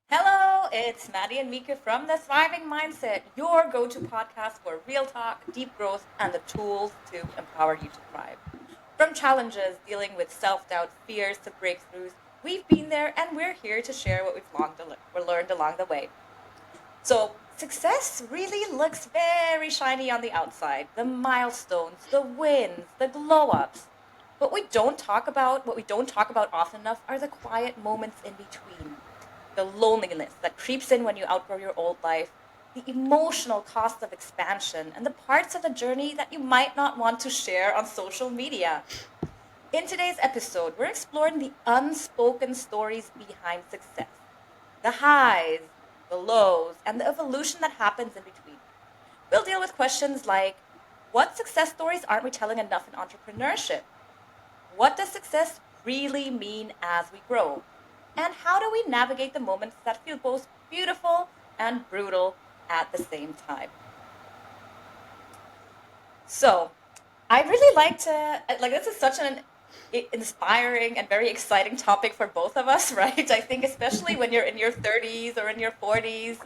Hello, it's Maddie and Mieke from The Thriving Mindset, your go to podcast for real talk, deep growth, and the tools to empower you to thrive. From challenges dealing with self doubt, fears, to breakthroughs, we've been there and we're here to share what we've learned along the way. So, success really looks very shiny on the outside, the milestones, the wins, the glow ups. What we don't talk about often enough are the quiet moments in between, the loneliness that creeps in when you outgrow your old life, the emotional cost of expansion, and the parts of the journey that you might not want to share on social media. In today's episode, we're exploring the unspoken stories behind success, the highs, the lows, and the evolution that happens in between. We'll deal with questions like, what success stories aren't we telling enough in entrepreneurship? What does success really mean as we grow? And how do we navigate the moments that feel both beautiful and brutal at the same time? So, I really like to, this is such an inspiring and very exciting topic for both of us, right? I think, especially when you're in your 30s or in your 40s,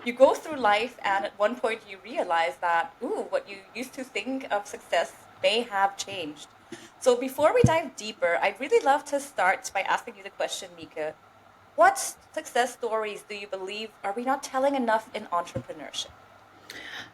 you go through life and at one point you realize that, ooh, what you used to think of success may have changed. So, before we dive deeper, I'd really love to start by asking you the question, Mika. What success stories do you believe are we not telling enough in entrepreneurship?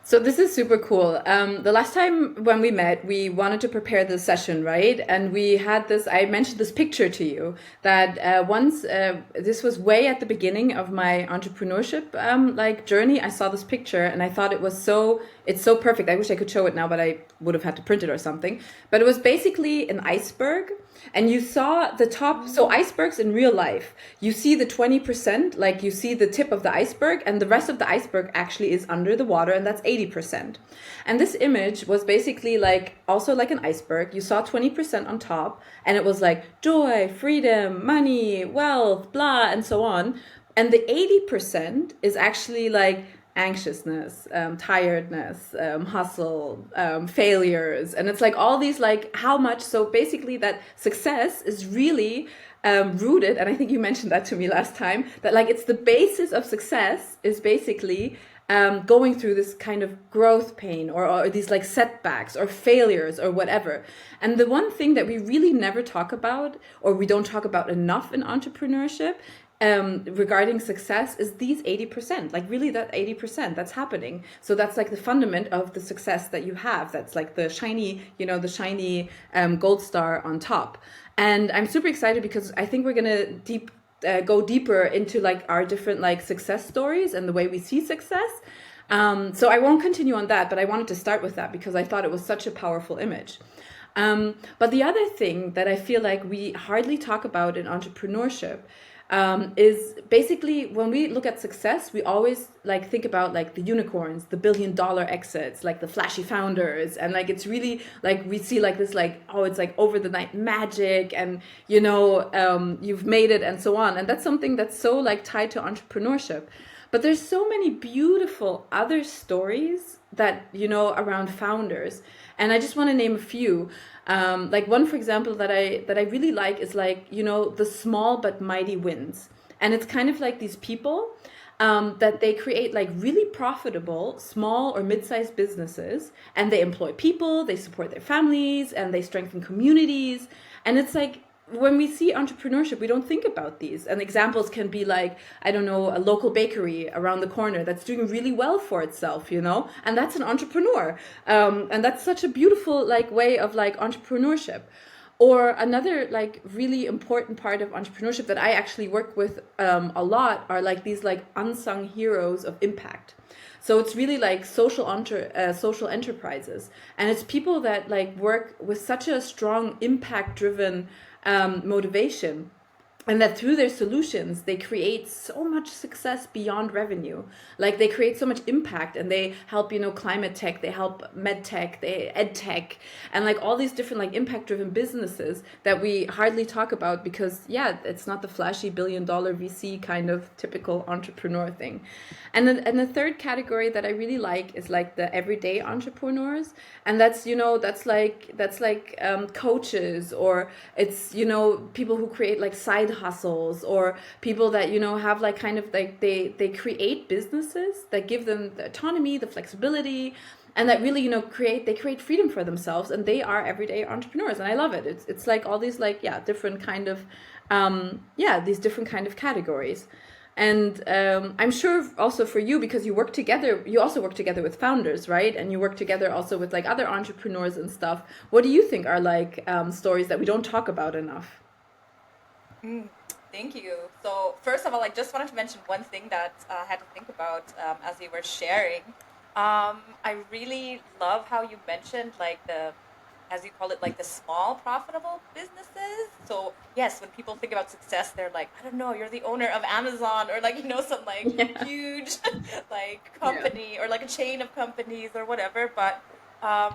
So this is super cool. The last time when we met, we wanted to prepare this session, right? And we had this. I mentioned this picture to you that once this was way at the beginning of my entrepreneurship journey. I saw this picture and I thought it's so perfect. I wish I could show it now, but I would have had to print it or something. But it was basically an iceberg. And you saw the top, so icebergs in real life, you see the 20%, like you see the tip of the iceberg, and the rest of the iceberg actually is under the water, and that's 80%. And this image was basically like also like an iceberg. You saw 20% on top, and it was like joy, freedom, money, wealth, blah, and so on. And the 80% is actually like anxiousness, tiredness, hustle, failures. And it's like all these, like how much. So basically, that success is really rooted. And I think you mentioned that to me last time, that like it's the basis of success is basically going through this kind of growth pain or these like setbacks or failures or whatever. And the one thing that we really never talk about or we don't talk about enough in entrepreneurship regarding success is these 80%, like really that 80% that's happening. So that's like the fundament of the success that you have. That's like the shiny, the shiny gold star on top. And I'm super excited because I think we're going to go deeper into like our different like success stories and the way we see success. So I won't continue on that, but I wanted to start with that because I thought it was such a powerful image. But the other thing that I feel like we hardly talk about in entrepreneurship is basically when we look at success, we always like think about like the unicorns, the $1 billion exits, like the flashy founders, and like it's really like we see like this like oh it's like over the night magic, and you've made it and so on, and that's something that's so like tied to entrepreneurship. But there's so many beautiful other stories that around founders, and I just want to name a few. Like one, for example, that I really like is like the small but mighty wins, and it's kind of like these people that they create like really profitable small or mid-sized businesses, and they employ people, they support their families, and they strengthen communities, and it's like when we see entrepreneurship, we don't think about these. And examples can be like, I don't know, a local bakery around the corner that's doing really well for itself, and that's an entrepreneur. And that's such a beautiful like way of like entrepreneurship. Or another like really important part of entrepreneurship that I actually work with a lot are like these like unsung heroes of impact. So it's really like social enterprises, and it's people that like work with such a strong impact driven motivation, and that through their solutions they create so much success beyond revenue. Like they create so much impact, and they help climate tech, they help med tech, they ed tech, and like all these different like impact driven businesses that we hardly talk about because yeah, it's not the flashy $1 billion VC kind of typical entrepreneur thing. And the third category that I really like is like the everyday entrepreneurs, and that's like coaches, or it's people who create like side hustles, or people that, you know, have like kind of like they create businesses that give them the autonomy, the flexibility, and that really, you know, create freedom for themselves, and they are everyday entrepreneurs, and I love it. It's like all these like, yeah, different kind of these different kind of categories. And I'm sure also for you, because you work together, you also work together with founders, right? And you work together also with like other entrepreneurs and stuff. What do you think are like stories that we don't talk about enough? Mm, thank you. So first of all, I just wanted to mention one thing that I had to think about as you were sharing. I really love how you mentioned like the, as you call it, like the small profitable businesses. So yes, when people think about success, they're like, I don't know, you're the owner of Amazon, or like, you know, some like Yeah. huge like Yeah. company, or like a chain of companies or whatever. But um,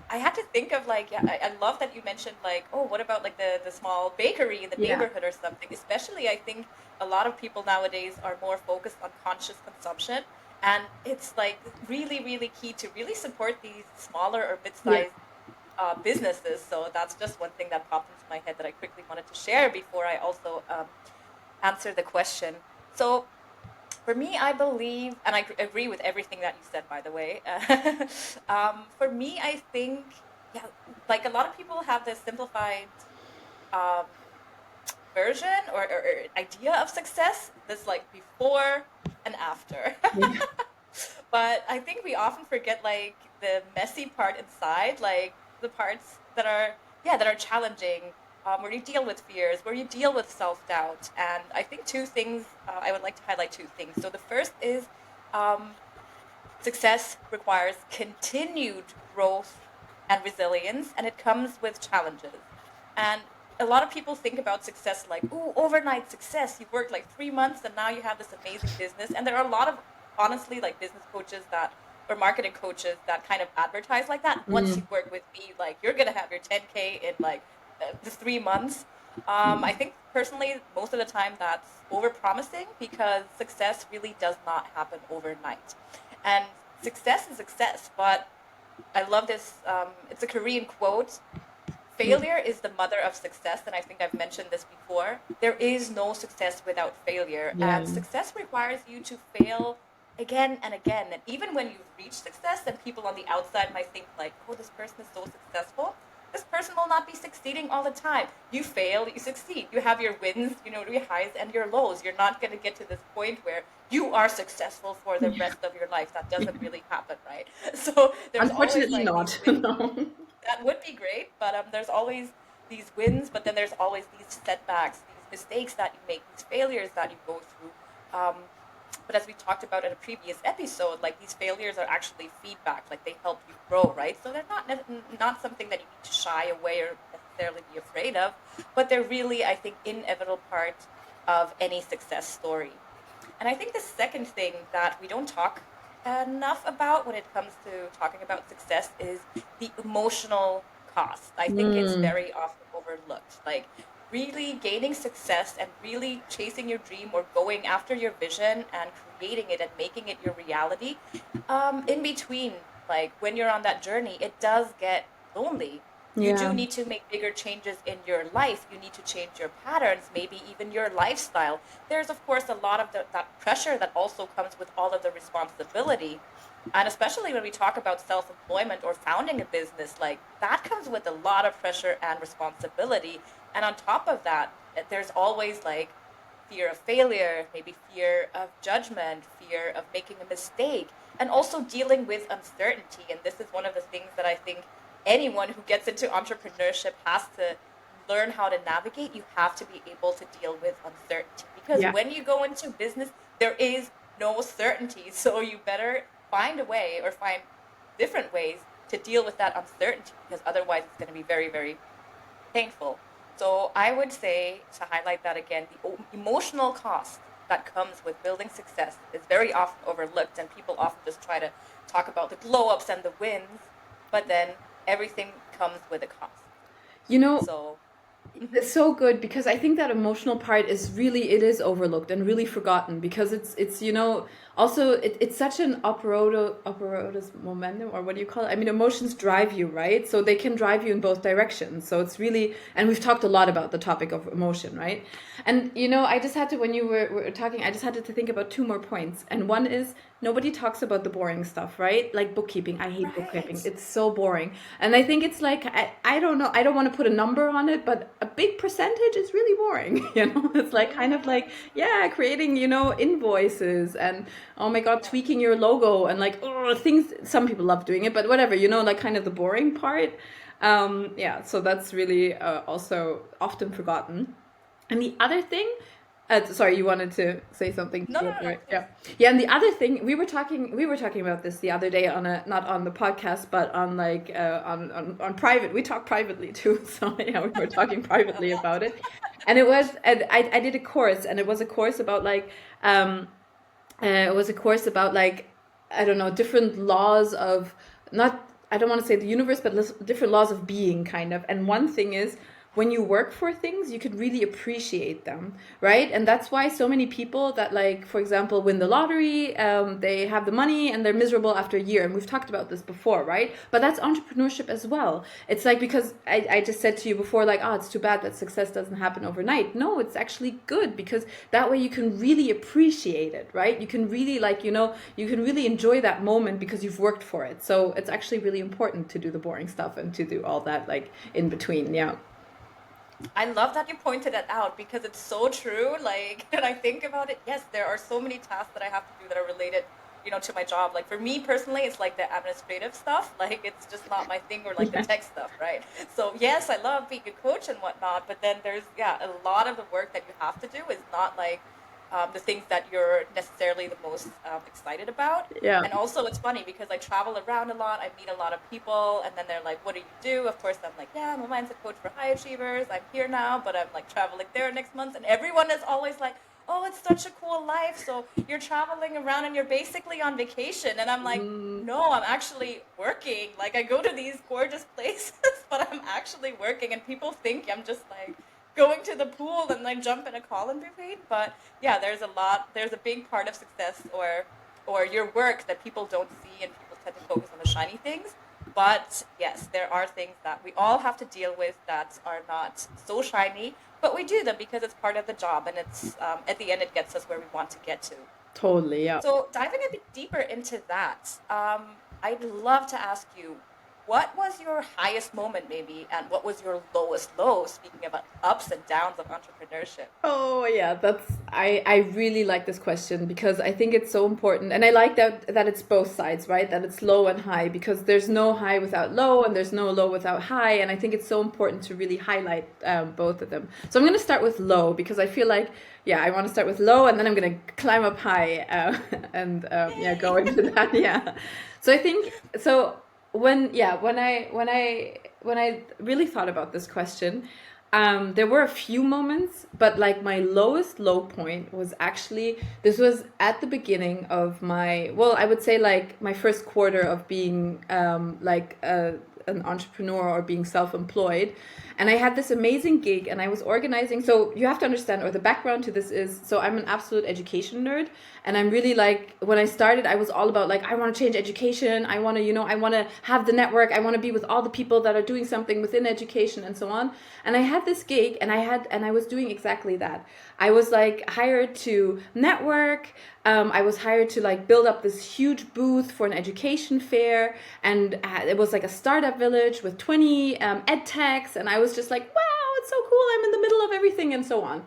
I had to think of like, yeah, I love that you mentioned like, oh, what about like the small bakery in the Yeah. neighborhood or something? Especially, I think a lot of people nowadays are more focused on conscious consumption, and it's like really, really key to really support these smaller or Yeah. mid-sized businesses. So that's just one thing that popped into my head that I quickly wanted to share before I also answer the question. So for me, I believe, and I agree with everything that you said, by the way. For me, I think, yeah, like a lot of people have this simplified um, version, or idea of success, this like before and after. Yeah. But I think we often forget like the messy part inside, like the parts that are, yeah, that are challenging, where you deal with fears, where you deal with self-doubt. And I think two things, I would like to highlight two things. So the first is um, success requires continued growth and resilience, and it comes with challenges. And a lot of people think about success like, ooh, overnight success. You worked like 3 months and now you have this amazing business. And there are a lot of, honestly, like business coaches that, or marketing coaches that kind of advertise like that. Once you Mm. work with me, like you're going to have your 10K in like the 3 months. I think personally, most of the time that's over promising, because success really does not happen overnight. And success is success, but I love this. It's a Korean quote: Mm. failure is the mother of success. And I think I've mentioned this before. There is no success without failure. Yeah. And success requires you to fail again and again. And even when you've reached success, and people on the outside might think, like, oh, this person is so successful. This person will not be succeeding all the time. You fail, you succeed. You have your wins, you know, your highs and your lows. You're not going to get to this point where you are successful for the Yeah. rest of your life. That doesn't really happen, right? So there's always Unfortunately like these not. wins. No. That would be great, but there's always these wins, but then there's always these setbacks, these mistakes that you make, these failures that you go through. Um, but as we talked about in a previous episode, like these failures are actually feedback, like they help you grow, right? So they're not something that you need to shy away or necessarily be afraid of, but they're really, I think, inevitable part of any success story. And I think the second thing that we don't talk enough about when it comes to talking about success is the emotional cost. I think it's Mm. very often overlooked. Like really gaining success and really chasing your dream, or going after your vision and creating it and making it your reality. In between, like when you're on that journey, it does get lonely. You do Yeah. need to make bigger changes in your life. You need to change your patterns, maybe even your lifestyle. There's, of course, a lot of that pressure that also comes with all of the responsibility. And especially when we talk about self employment or founding a business, like that comes with a lot of pressure and responsibility. And on top of that, there's always like fear of failure, maybe fear of judgment, fear of making a mistake, and also dealing with uncertainty. And this is one of the things that I think anyone who gets into entrepreneurship has to learn how to navigate. You have to be able to deal with uncertainty, because Yeah. when you go into business, there is no certainty. So you better find a way, or find different ways to deal with that uncertainty, because otherwise it's going to be very, very painful. So I would say, to highlight that again, the emotional cost that comes with building success is very often overlooked, and people often just try to talk about the glow ups and the wins, but then everything comes with a cost. You know, So, Hmm. It's so good because I think that emotional part is really it is overlooked and really forgotten because it's also it's such an operator's momentum, or what do you call it? I mean, emotions drive you, right? So they can drive you in both directions. So it's really, and we've talked a lot about the topic of emotion, right? And I just had to, when you were talking, I just had to think about two more points. And one is, nobody talks about the boring stuff, right? Like bookkeeping. I hate bookkeeping. Right. It's so boring. And I think it's like, I don't know, I don't want to put a number on it, but a big percentage is really boring. It's like kind of like, Yeah. yeah, creating, invoices and, oh my God, Yeah. tweaking your logo and like, oh, things, some people love doing it, but whatever, like kind of the boring part. Yeah, so that's really also often forgotten. And the other thing, sorry, you wanted to say something No, no, to no, no, it, please. yeah, yeah. And the other thing, we were talking about this the other day on a not on the podcast, but on like on private. We talk privately too, so yeah, we were talking A privately lot. about it, and I did a course, and it was a course about like um it was a course about like, I don't know, different laws of, not, I don't want to say the universe, but different laws of being, kind of. And one thing is, when you work for things, you could really appreciate them, right? And that's why so many people that, like, for example, win the lottery, they have the money and they're miserable after a year. And we've talked about this before, right? But that's entrepreneurship as well. It's like, because I just said to you before, like, oh, it's too bad that success doesn't happen overnight. No, it's actually good, because that way you can really appreciate it, right? You can really, like, you can really enjoy that moment because you've worked for it. So it's actually really important to do the boring stuff and to do all that, like, in between. Yeah. I love that you pointed it out because it's so true. Like, when I think about it, yes, there are so many tasks that I have to do that are related, to my job. Like for me personally, it's like the administrative stuff. Like it's just not my thing, or like the Yeah. tech stuff, right? So yes, I love being a coach and whatnot, but then there's, yeah, a lot of the work that you have to do is not like the things that you're necessarily the most excited about. Yeah. And also, it's funny because I travel around a lot. I meet a lot of people, and then they're like, "What do you do?" Of course, I'm like, "Yeah, I'm a mindset coach for high achievers. I'm here now, but I'm like traveling there next month." And everyone is always like, "Oh, it's such a cool life. So you're traveling around and you're basically on vacation." And I'm like, Mm, "No, I'm actually working. Like I go to these gorgeous places, but I'm actually working." And people think I'm just like going to the pool and like jump in a call in between. But yeah, there's a big part of success, or your work, that people don't see, and people tend to focus on the shiny things. But yes, there are things that we all have to deal with that are not so shiny, but we do them because it's part of the job, and it's at the end it gets us where we want to get to. totally. Yeah. So diving a bit deeper into that, I'd love to ask you, what was your highest moment maybe, and what was your lowest low, speaking about ups and downs of entrepreneurship? Oh yeah, I really like this question because I think it's so important, and I like that it's both sides, right? That it's low and high, because there's no high without low, and there's no low without high, and I think it's so important to really highlight both of them. So I'm going to start with low, because I feel like, yeah, I want to start with low, and then I'm going to climb up high, and yeah, go Yay! into that. Yeah. So I think, so when I really thought about this question, there were a few moments, but like my lowest low point was actually, this was at the beginning of my, well, I would say like my first quarter of being an entrepreneur or being self-employed. And I had this amazing gig, and I was organizing. So you have to understand, or the background to this is, so I'm an absolute education nerd. And I'm really like, when I started, I was all about like, I want to change education. I want to, I want to have the network. I want to be with all the people that are doing something within education and so on. And I had this gig, and I was doing exactly that. I was like hired to network. I was hired to like build up this huge booth for an education fair, and it was like a startup village with 20 ed techs, and I was just like, wow, it's so cool. I'm in the middle of everything and so on.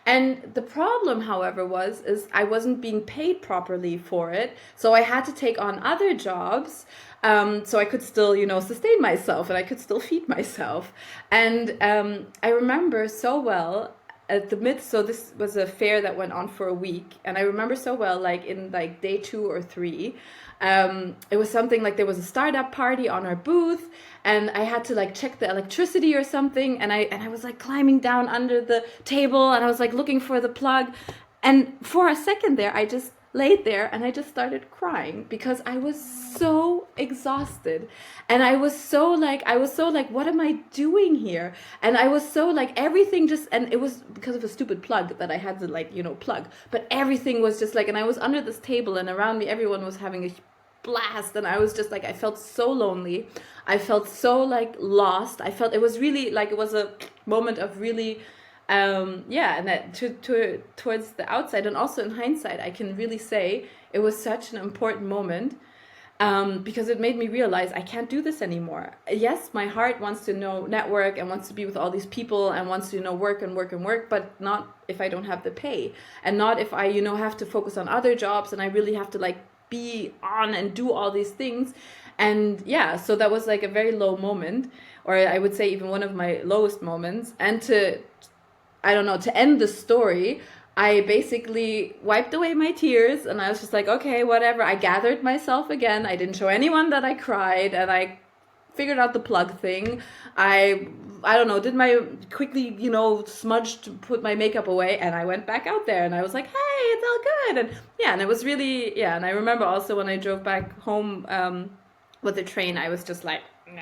And the problem, however, is I wasn't being paid properly for it, so I had to take on other jobs, so I could still, sustain myself, and I could still feed myself. And I remember so well at the mid. So this was a fair that went on for a week, and I remember so well, like in like day 2 or 3. It was something like there was a startup party on our booth, and I had to like check the electricity or something, and I was like climbing down under the table, and I was like looking for the plug, and for a second there, I just laid there and I just started crying because I was so exhausted. And I was so like, what am I doing here? And I was so like, everything just, and it was because of a stupid plug that I had to like, plug. But everything was just like, and I was under this table and around me, everyone was having a blast. And I was just like, I felt so lonely. I felt so like lost. I felt it was really like, it was a moment of really, yeah, and that towards the outside and also in hindsight, I can really say it was such an important moment, because it made me realize I can't do this anymore. Yes, my heart wants to network and wants to be with all these people and wants to work and work and work, but not if I don't have the pay, and not if I have to focus on other jobs and I really have to like be on and do all these things. And yeah, so that was like a very low moment, or I would say even one of my lowest moments. And I don't know, to end the story, I basically wiped away my tears and I was just like, okay, whatever. I gathered myself again. I didn't show anyone that I cried, and I figured out the plug thing. I don't know, did my quickly, smudged to put my makeup away, and I went back out there and I was like, hey, it's all good. And yeah, and it was really, yeah. And I remember also when I drove back home with the train, I was just like, nah.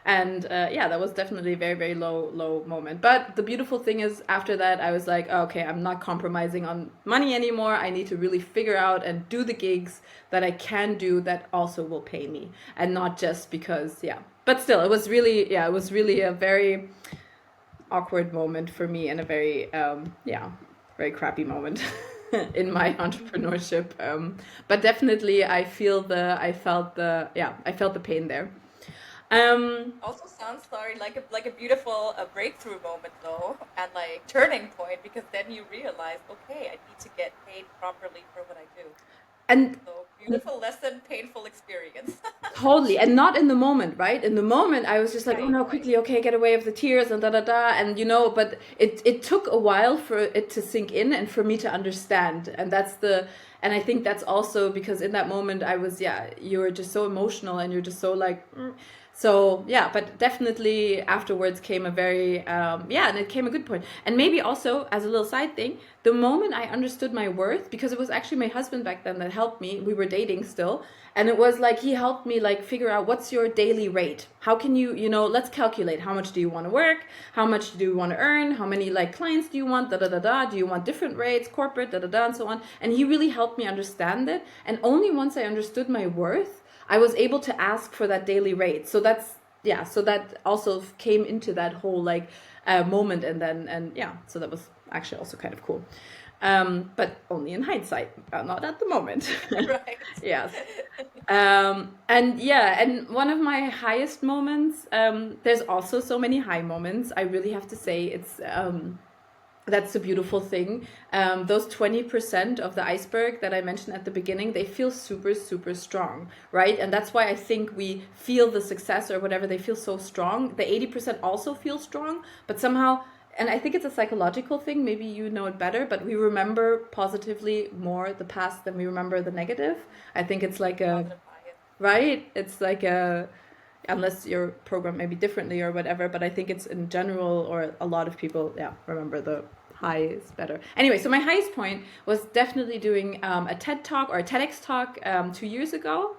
And yeah, that was definitely a very, very low moment. But the beautiful thing is, after that, I was like, okay, I'm not compromising on money anymore. I need to really figure out and do the gigs that I can do that also will pay me, and not just because, yeah. But still, it was really, yeah, it was really a very awkward moment for me, and a very, yeah, very crappy moment in my entrepreneurship. But definitely, I felt the pain there. Also sounds, sorry, like a beautiful breakthrough moment though, and like turning point, because then you realize, okay, I need to get paid properly for what I do. And So beautiful lesson, painful experience. totally, and not in the moment, right? In the moment, I was just like, oh Right, no, right. quickly, okay, get away of the tears and da da da, and but it took a while for it to sink in and for me to understand, and I think that's also because in that moment I was, yeah, you're just so emotional and you're just so like. So yeah, but definitely afterwards came a very, yeah, and it came a good point. And maybe also as a little side thing, the moment I understood my worth, because it was actually my husband back then that helped me. We were dating still, and it was like he helped me like figure out what's your daily rate. How can let's calculate how much do you want to work, how much do you want to earn, how many like clients do you want, da da da da. Do you want different rates, corporate, da da da, and so on. And he really helped me understand it. And only once I understood my worth, I was able to ask for that daily rate. So that's, yeah, so that also came into that whole like moment. And yeah, so that was actually also kind of cool. But only in hindsight, not at the moment. Right. Yes. And yeah, and one of my highest moments, there's also so many high moments. I really have to say that's the beautiful thing. Those 20% of the iceberg that I mentioned at the beginning, they feel super, super strong, right? And that's why I think we feel the success or whatever, they feel so strong. The 80% also feel strong, but somehow, and I think it's a psychological thing, maybe you know it better, but we remember positively more the past than we remember the negative. I think it's like Positive bias. right? It's like unless your program maybe differently or whatever, but I think it's in general, or a lot of people, yeah, remember the highs better. Anyway, so my highest point was definitely doing a TED talk or a TEDx talk 2 years ago.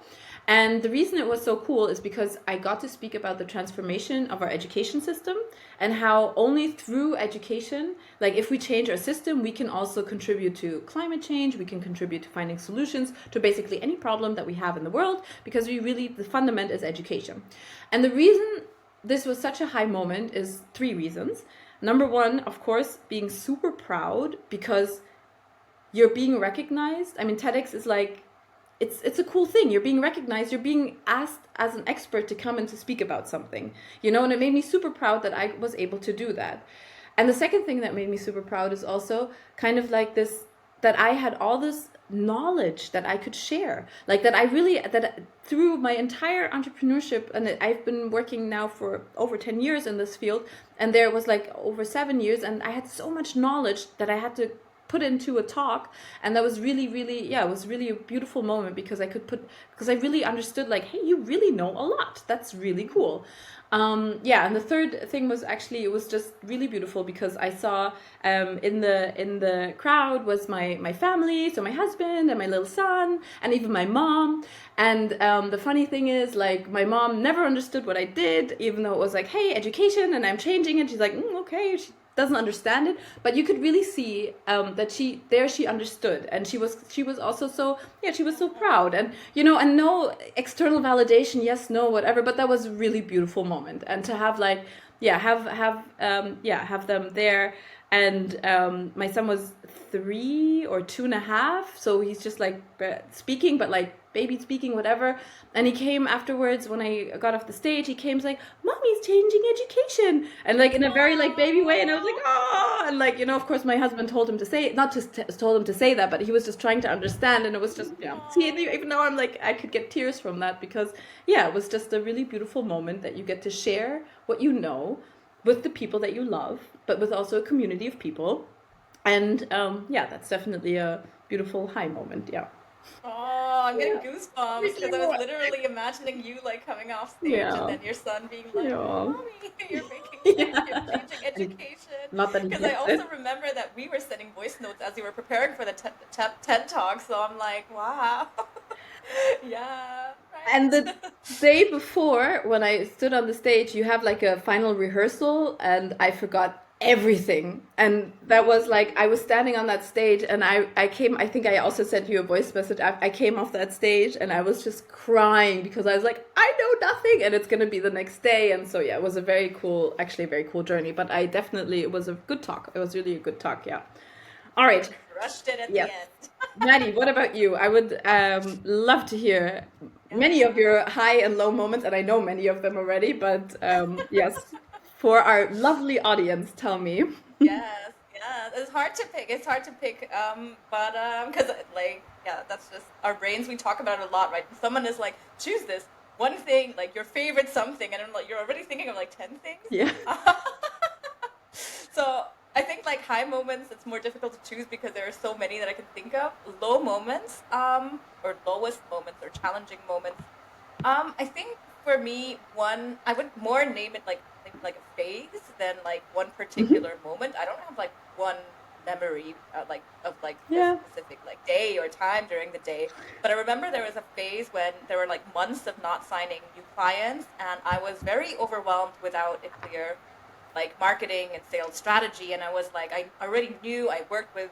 And the reason it was so cool is because I got to speak about the transformation of our education system, and how only through education, like if we change our system, we can also contribute to climate change, we can contribute to finding solutions to basically any problem that we have in the world, because the fundament is education. And the reason this was such a high moment is 3 reasons. Number one, of course, being super proud because you're being recognized. I mean, TEDx is like, it's a cool thing. You're being recognized. You're being asked as an expert to come and to speak about something, and it made me super proud that I was able to do that. And the second thing that made me super proud is also kind of like this, that I had all this knowledge that I could share, like that through my entire entrepreneurship, and I've been working now for over 10 years in this field, and there was like over 7 years, and I had so much knowledge that I had to put into a talk. And that was really, really, yeah, it was really a beautiful moment because because I really understood like, hey, you really know a lot. That's really cool. Yeah, and the third thing was actually it was just really beautiful because I saw in the crowd was my family, so my husband and my little son and even my mom. And the funny thing is, like, my mom never understood what I did, even though it was like, hey, education, and I'm changing it. She's like, okay. She doesn't understand it, but you could really see that she understood, and she was also so, yeah, she was so proud, and and no external validation, yes, no, whatever, but that was a really beautiful moment, and to have like, yeah, have them there. And my son was 3 or 2.5, so he's just like speaking, but like baby speaking, whatever. And he came afterwards when I got off the stage. He came like, "Mommy's changing education," and like in a very like baby way. And I was like, "Oh!" And like of course, my husband told him to say, not just told him to say that, but he was just trying to understand. And it was just, yeah. See, even though I'm like, I could get tears from that because, yeah, it was just a really beautiful moment that you get to share what you know with the people that you love, but with also a community of people. And yeah, that's definitely a beautiful high moment. Yeah. Oh, I'm getting Yeah. goosebumps Me because I was too. literally imagining you like coming off stage and Yeah. then your son being like, Yeah. "Mommy, you're making you're Yeah. changing And education." not that he Because I gets also it. remember that we were sending voice notes as you were preparing for the TED Talk, so I'm like, wow, yeah, And the right. day before, when I stood on the stage, you have like a final rehearsal, and I forgot everything. And that was like, I was standing on that stage, and I came, I think I also sent you a voice message. I came off that stage, and I was just crying because I was like, I know nothing, and it's going to be the next day. And so, yeah, it was a very cool, actually, a very cool journey. But I definitely, it was a good talk. It was really a good talk, yeah. All And right. you crushed it at the Yes. end. Maddie, what about you? I would love to hear many of Yeah. your high and low moments, and I know many of them already, but yes, for our lovely audience, tell me. Yes, yeah. It's hard to pick. It's hard to pick. But because like, yeah, that's just our brains. We talk about it a lot, right? Someone is like, choose this one thing, like your favorite something, and I'm like, you're already thinking of like 10 things. Yeah. So I think like high moments, it's more difficult to choose because there are so many that I can think of. Low moments, or lowest moments, or challenging moments. I think for me, one I would more name it like maybe like a phase than like one Hmm. particular moment. I don't have like one memory like of like a Yeah. specific like day or time during the day, but I remember there was a phase when there were like months of not signing new clients, and I was very overwhelmed without a clear like marketing and sales strategy. And I was like, I already knew I worked with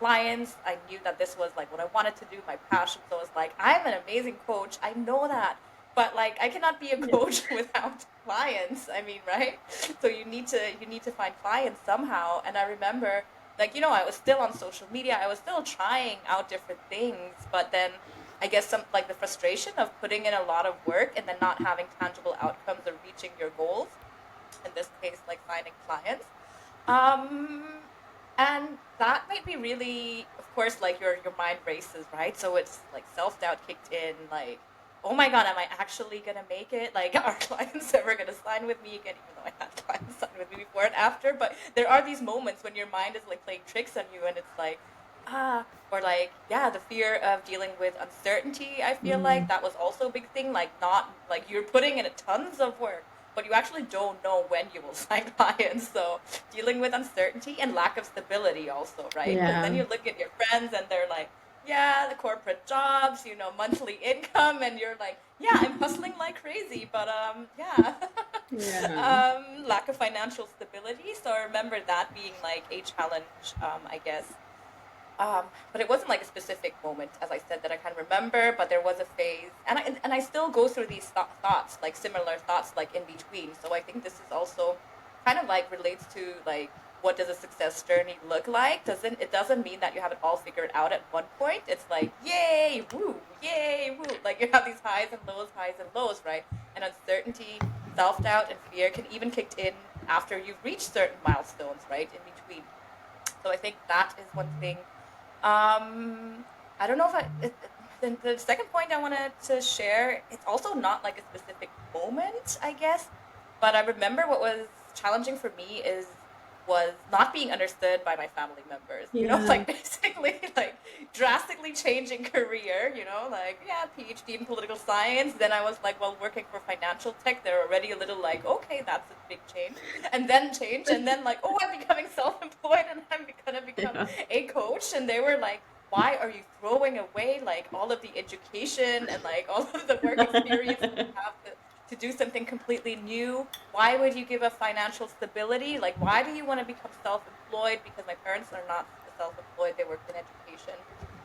clients. I knew that this was like what I wanted to do, my passion. So I was like, I'm an amazing coach, I know that, but like I cannot be a Yeah. coach without clients. I mean, right? So you need to find clients somehow. And I remember like, I was still on social media, I was still trying out different things, but then I guess some like the frustration of putting in a lot of work and then not having tangible outcomes or reaching your goals, in this case, like finding clients. Um, and that made me really, of course, like your mind races, right? So it's like self doubt kicked in, like, oh my god, am I actually gonna make it? Like, are clients ever gonna sign with me again? Even though I had clients sign with me before and after, but there are these moments when your mind is like playing tricks on you, and it's like, or like, yeah, the fear of dealing with uncertainty. I feel like Mm. that was also a big thing. Like, not like you're putting in a tons of work, but you actually don't know when you will sign clients. So dealing with uncertainty and lack of stability also, right? Because then Yeah. you look at your friends and they're like, yeah, the corporate jobs, monthly income, and you're like, yeah, I'm hustling like crazy, but yeah. Yeah. Lack of financial stability. So I remember that being like a challenge, I guess. But it wasn't like a specific moment, as I said, that I can remember. But there was a phase, and I still go through these thoughts, like similar thoughts, like in between. So I think this is also kind of like relates to like what does a success journey look like? Doesn't mean that you have it all figured out at one point. It's like yay, woo. Like you have these highs and lows, right? And uncertainty, self doubt, and fear can even kick in after you've reached certain milestones, right? In between. So I think that is one thing. I don't know if the second point I wanted to share, it's also not like a specific moment, I guess, but I remember what was challenging for me is was not being understood by my family members. Yeah. Like basically like drastically changing career, like yeah, PhD in political science. Then I was like, well, working for financial tech, they're already a little like, okay, that's a big change. And then change, and then like, oh, I'm becoming self-employed and I'm gonna become Yeah. a coach. And they were like, why are you throwing away like all of the education and like all of the work experience that you have to do something completely new? Why would you give up financial stability? Like, why do you want to become self-employed? Because my parents are not self-employed; they worked in education.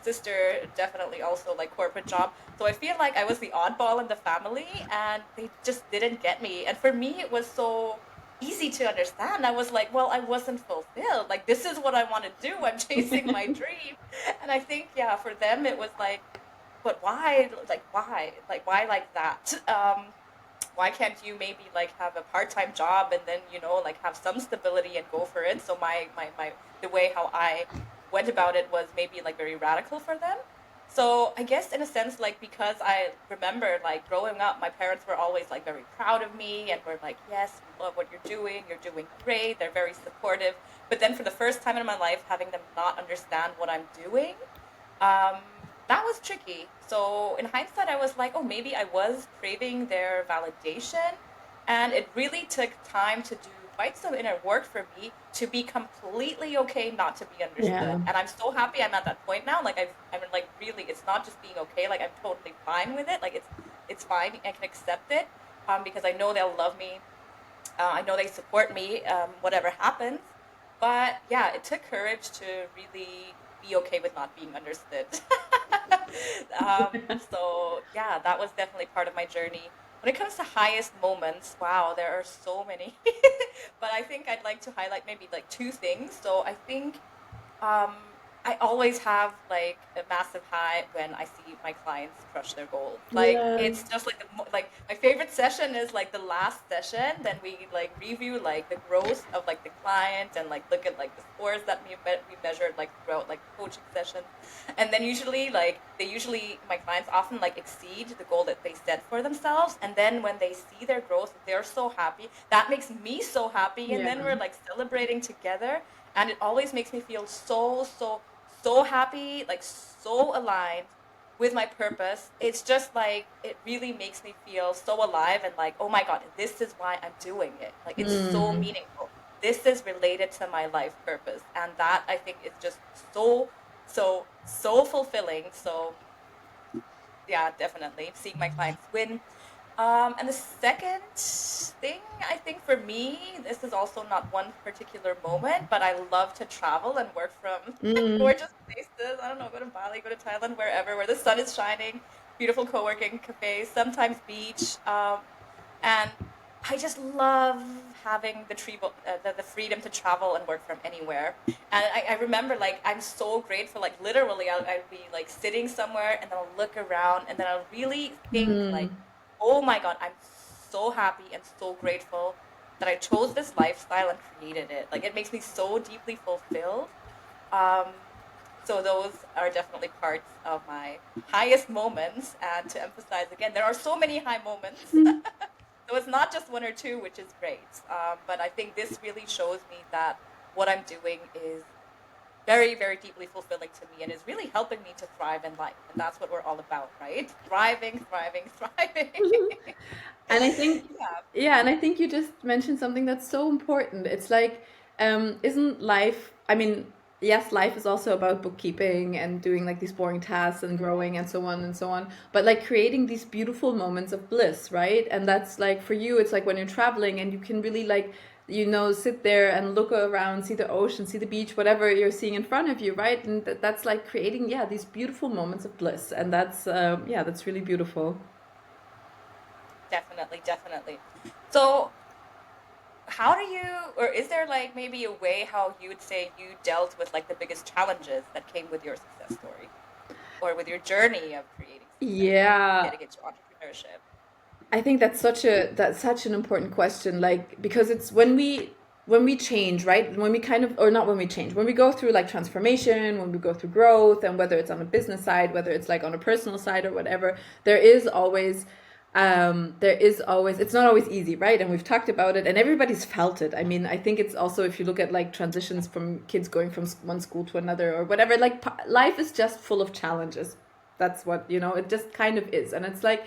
Sister definitely also like corporate job. So I feel like I was the oddball in the family, and they just didn't get me. And for me, it was so easy to understand. I was like, well, I wasn't fulfilled. Like, this is what I want to do. I'm chasing my dream. And I think, yeah, for them, it was like, but why? Like, why? Like, why like that? Why can't you maybe like have a part-time job and then like have some stability and go for it? So my the way how I went about it was maybe like very radical for them. So I guess in a sense, like, because I remember like growing up, my parents were always like very proud of me and were like, yes, we love what you're doing great, they're very supportive. But then for the first time in my life, having them not understand what I'm doing, um, that was tricky. So in hindsight, I was like, oh, maybe I was craving their validation. And it really took time to do quite some inner work for me to be completely okay not to be understood. Yeah. And I'm so happy I'm at that point now. Like I'm like really, it's not just being okay. Like I'm totally fine with it. Like it's fine. I can accept it, because I know they'll love me. I know they support me, whatever happens. But yeah, it took courage to really be okay with not being understood. um, so yeah, that was definitely part of my journey. When it comes to highest moments, wow, there are so many. But I think I'd like to highlight maybe like two things. So I think um, I always have like a massive high when I see my clients crush their goals. Like Yeah. it's just like like my favorite session is like the last session. Then we like review like the growth of like the client and like look at like the scores that we measured like throughout like coaching sessions. And then usually my clients often like exceed the goal that they set for themselves. And then when they see their growth, they're so happy. That makes me so happy. And Yeah. then we're like celebrating together, and it always makes me feel so happy, like so aligned with my purpose. It's just like it really makes me feel so alive and like, oh my god, this is why I'm doing it. Like it's so Mm. meaningful. This is related to my life purpose, and that I think is just so fulfilling. So yeah, definitely seeing my clients win. And the second thing, I think for me, this is also not one particular moment, but I love to travel and work from Mm. gorgeous places. I don't know, go to Bali, go to Thailand, wherever, where the sun is shining, beautiful co-working cafes, sometimes beach. And I just love having the freedom to travel and work from anywhere. And I remember, like, I'm so grateful. Like, literally, I'd be like sitting somewhere, and then I'll look around, and then I'll really think, Mm. like, oh my God, I'm so happy and so grateful that I chose this lifestyle and created it. Like, it makes me so deeply fulfilled. Um, so those are definitely parts of my highest moments. And to emphasize again, there are so many high moments. Mm. So it's not just one or two, which is great. But I think this really shows me that what I'm doing is very, very deeply fulfilling to me and is really helping me to thrive in life. And that's what we're all about, right? Thriving, thriving, thriving. And I think, Yeah. yeah, and I think you just mentioned something that's so important. It's like, isn't life, I mean, yes, life is also about bookkeeping and doing like these boring tasks and growing and so on and so on, but like creating these beautiful moments of bliss, right? And that's like for you, it's like when you're traveling and you can really like, sit there and look around, see the ocean, see the beach, whatever you're seeing in front of you, right? And that's like creating, yeah, these beautiful moments of bliss. And that's, yeah, that's really beautiful. Definitely, definitely. So, how do you, or is there like maybe a way how you would say you dealt with like the biggest challenges that came with your success story or with your journey of creating success and Yeah, getting into entrepreneurship? I think that's such an important question. Like because it's when we change, right? When we kind of or not when we change, when we go through like transformation, when we go through growth, and whether it's on a business side, whether it's like on a personal side or whatever, there is always there is always, it's not always easy, right? And we've talked about it and everybody's felt it. I mean, I think it's also, if you look at like transitions from kids going from one school to another or whatever, like life is just full of challenges. That's what, it just kind of is. And it's like,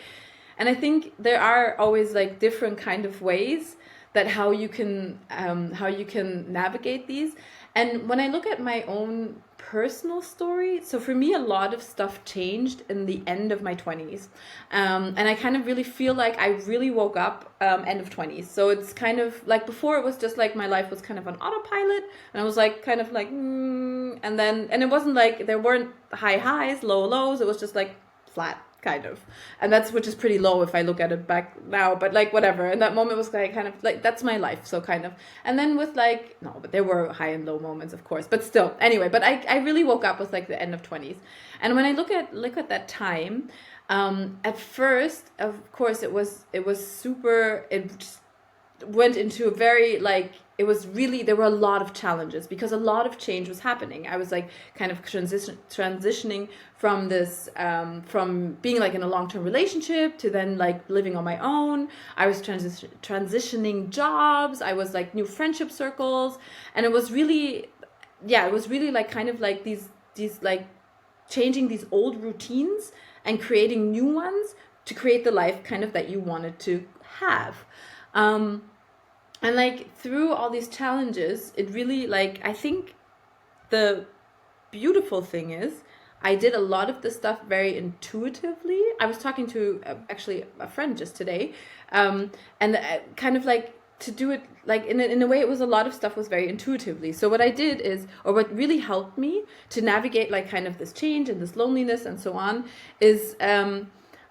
and I think there are always like different kind of ways that how you can navigate these. And when I look at my own personal story, so for me, a lot of stuff changed in the end of my 20s. And I kind of really feel like I really woke up end of 20s. So it's kind of like before it was just like my life was kind of on autopilot. And I was like, kind of like, and then, and it wasn't like, there weren't high highs, low lows. It was just like flat kind of, and that's, which is pretty low if I look at it back now, but like whatever, and that moment was like kind of like, that's my life, so kind of. And then with like, no, but there were high and low moments, of course, but still, anyway, but I really woke up with like the end of 20s. And when I look at that time, at first, of course, it was super, it just went into a very like, it was really, there were a lot of challenges because a lot of change was happening. I was like kind of transitioning from this, from being like in a long-term relationship to then like living on my own. I was transitioning jobs. I was like new friendship circles. And it was really, it was really like kind of like these like changing these old routines and creating new ones to create the life kind of that you wanted to have. And like through all these challenges, it really like, I think the beautiful thing is I did a lot of the stuff very intuitively. I was talking to actually a friend just today, and kind of like to do it like in a way, it was a lot of stuff was very intuitively. So what I did is, or what really helped me to navigate like kind of this change and this loneliness and so on is,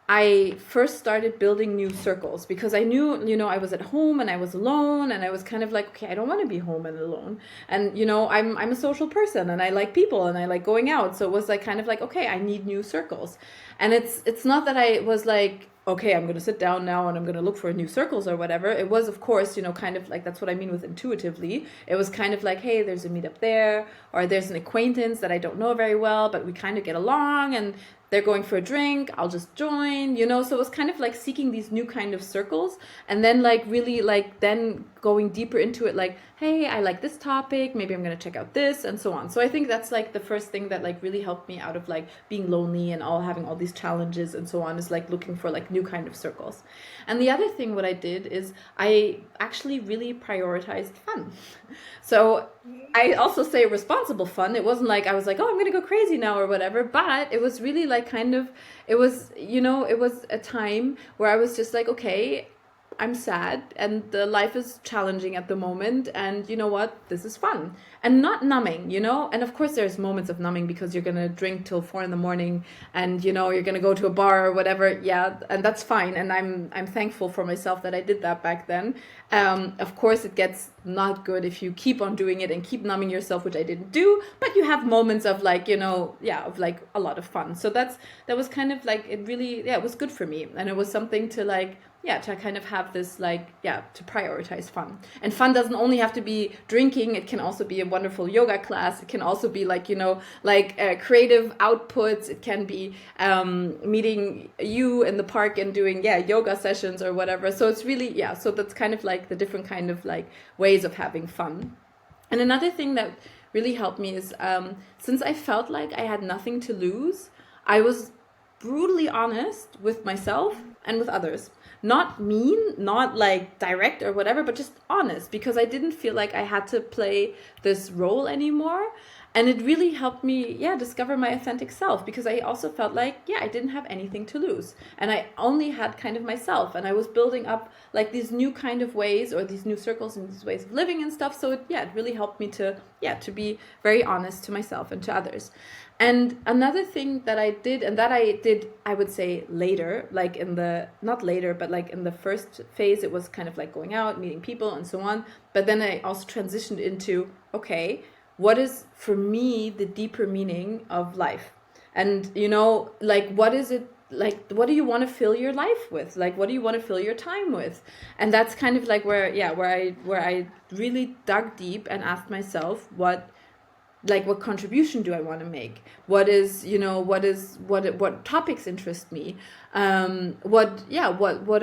I first started building new circles because I knew, I was at home and I was alone and I was kind of like, okay, I don't want to be home and alone. And, I'm a social person and I like people and I like going out. So it was like kind of like, okay, I need new circles. And it's not that I was like, okay, I'm going to sit down now and I'm going to look for new circles or whatever. It was, of course, kind of like, that's what I mean with intuitively. It was kind of like, hey, there's a meetup there, or there's an acquaintance that I don't know very well, but we kind of get along and they're going for a drink, I'll just join, so it was kind of like seeking these new kind of circles and then like really like then going deeper into it, like, hey, I like this topic, maybe I'm going to check out this and so on. So I think that's like the first thing that like really helped me out of like being lonely and having all these challenges and so on, is like looking for like new kind of circles. And the other thing what I did is I actually really prioritized fun. So I also say responsible fun. It wasn't like I was like, oh, I'm going to go crazy now or whatever, but it was really like kind of, it was, it was a time where I was just like, okay, I'm sad and the life is challenging at the moment, and you know what, this is fun and not numbing, and of course there's moments of numbing because you're gonna drink till 4 a.m. and you're gonna go to a bar or whatever, and that's fine, and I'm thankful for myself that I did that back then. Of course it gets not good if you keep on doing it and keep numbing yourself, which I didn't do, but you have moments of like, of like a lot of fun. So that was kind of like, it really, it was good for me, and it was something to like, to kind of have this like, to prioritize fun. And fun doesn't only have to be drinking. It can also be a wonderful yoga class. It can also be like, creative outputs. It can be meeting you in the park and doing, yoga sessions or whatever. So it's really, so that's kind of like the different kind of like ways of having fun. And another thing that really helped me is, since I felt like I had nothing to lose, I was brutally honest with myself and with others. Not mean, not like direct or whatever, but just honest, because I didn't feel like I had to play this role anymore. And it really helped me, discover my authentic self, because I also felt like, I didn't have anything to lose. And I only had kind of myself, and I was building up like these new kind of ways, or these new circles and these ways of living and stuff. So it really helped me to be very honest to myself and to others. And another thing that I did, and that I did, I would say later, like not later, but like in the first phase, it was kind of like going out, meeting people and so on. But then I also transitioned into, okay, what is for me the deeper meaning of life? And, like, what is it? Like, what do you want to fill your life with? Like, what do you want to fill your time with? And that's kind of like where I really dug deep and asked myself, what like what contribution do I want to make? What is, what topics interest me? What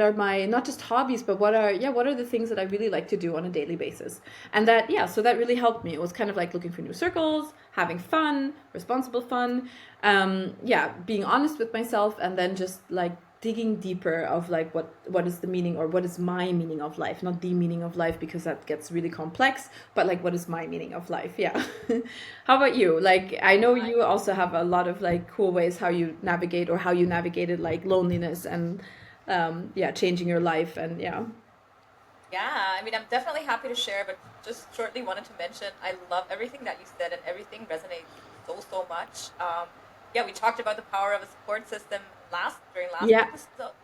are my, not just hobbies, but what are the things that I really like to do on a daily basis? And that, so that really helped me. It was kind of like looking for new circles, having fun, responsible fun, being honest with myself, and then just like digging deeper of like what is the meaning, or what is my meaning of life, not the meaning of life, because that gets really complex, but like what is my meaning of life. Yeah. How about you? Like, I know I, you also have a lot of like cool ways how you navigate, or how you navigated like loneliness and changing your life. And yeah, I mean, I'm definitely happy to share, but just shortly wanted to mention I love everything that you said, and everything resonates so much. Yeah, we talked about the power of a support system during yeah,